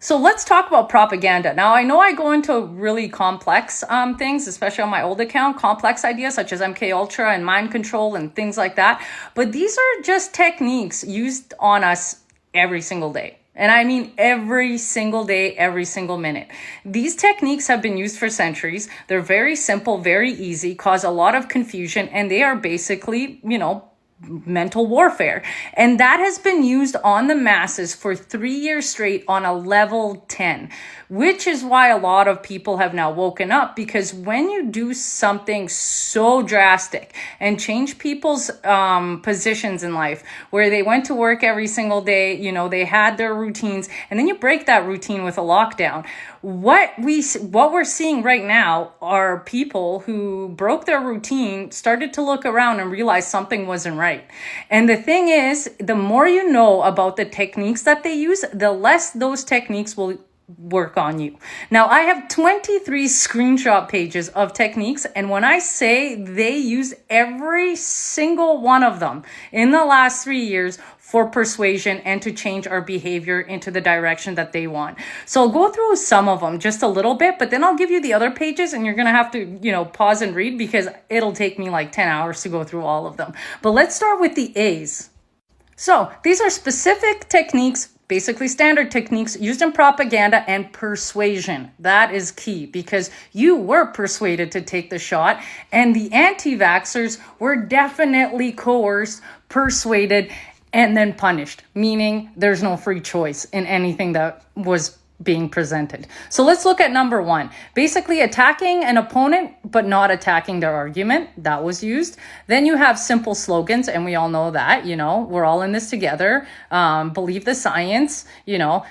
So let's talk about propaganda. Now, I know I go into really complex things, especially on my old account, complex ideas such as MK Ultra and mind control and things like that. But these are just techniques used on us every single day. And I mean every single day, every single minute. These techniques have been used for centuries. They're very simple, very easy, cause a lot of confusion, and they are basically, mental warfare. And that has been used on the masses for 3 years straight on a level 10, which is why a lot of people have now woken up, because when you do something so drastic and change people's positions in life, where they went to work every single day, they had their routines, and then you break that routine with a lockdown. What we're seeing right now are people who broke their routine, started to look around and realize something wasn't right. And the thing is, the more you know about the techniques that they use, the less those techniques will work on you. Now, I have 23 screenshot pages of techniques, and when I say they use every single one of them in the last 3 years for persuasion and to change our behavior into the direction that they want. So I'll go through some of them just a little bit, but then I'll give you the other pages, and you're going to have to, pause and read, because it'll take me like 10 hours to go through all of them. But let's start with the A's. So these are specific techniques, basically standard techniques used in propaganda and persuasion. That is key, because you were persuaded to take the shot, and the anti-vaxxers were definitely coerced, persuaded, and then punished, meaning there's no free choice in anything that was being presented. So let's look at number one. Basically attacking an opponent, but not attacking their argument. That was used. Then you have simple slogans, and we all know that, we're all in this together. Believe the science,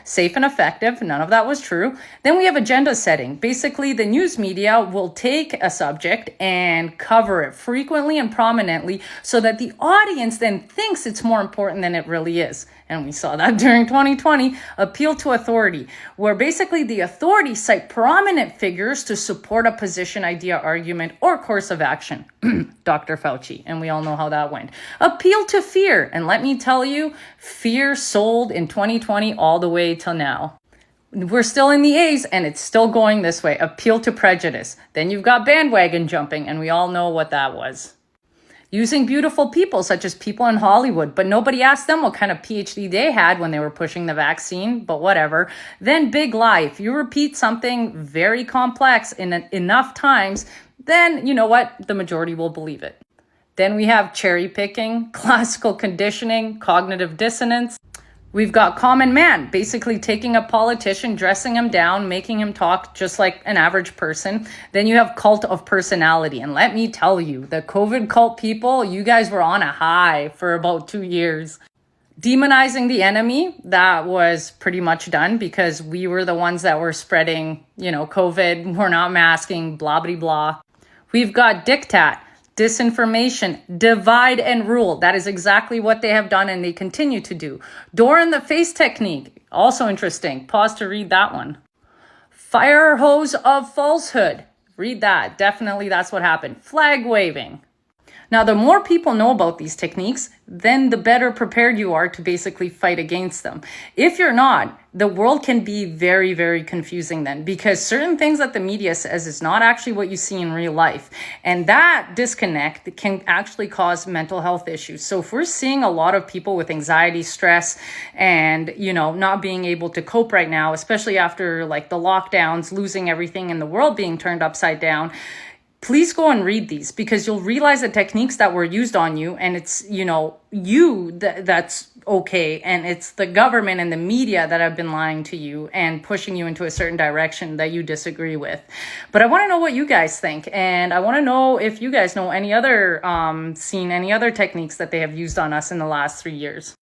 safe and effective. None of that was true. Then we have agenda setting. Basically, the news media will take a subject and cover it frequently and prominently so that the audience then thinks it's more important than it really is. And we saw that during 2020, appeal to authority, where basically the authorities cite prominent figures to support a position, idea, argument, or course of action. Dr. Fauci, and we all know how that went. Appeal to fear, and let me tell you, fear sold in 2020 all the way till now. We're still in the A's, and it's still going this way. Appeal to prejudice. Then you've got bandwagon jumping, and we all know what that was. Using beautiful people, such as people in Hollywood, but nobody asked them what kind of PhD they had when they were pushing the vaccine, but whatever. Then big lie. If you repeat something very complex enough times, then you know what? The majority will believe it. Then we have cherry picking, classical conditioning, cognitive dissonance. We've got common man, basically taking a politician, dressing him down, making him talk just like an average person. Then you have cult of personality. And let me tell you, the COVID cult people, you guys were on a high for about 2 years. Demonizing the enemy, that was pretty much done, because we were the ones that were spreading, COVID. We're not masking, blah, blah, blah. We've got diktat. Disinformation, divide and rule. That is exactly what they have done, and they continue to do. Door in the face technique, also interesting. Pause to read that one. Fire hose of falsehood. Read that. Definitely that's what happened. Flag waving. Now, the more people know about these techniques, then the better prepared you are to basically fight against them. If you're not, the world can be very, very confusing then, because certain things that the media says is not actually what you see in real life. And that disconnect can actually cause mental health issues. So if we're seeing a lot of people with anxiety, stress, and, not being able to cope right now, especially after like the lockdowns, losing everything in the world being turned upside down, please go and read these, because you'll realize the techniques that were used on you, and it's, that's okay. And it's the government and the media that have been lying to you and pushing you into a certain direction that you disagree with. But I want to know what you guys think. And I want to know if you guys know any other, seen any other techniques that they have used on us in the last 3 years.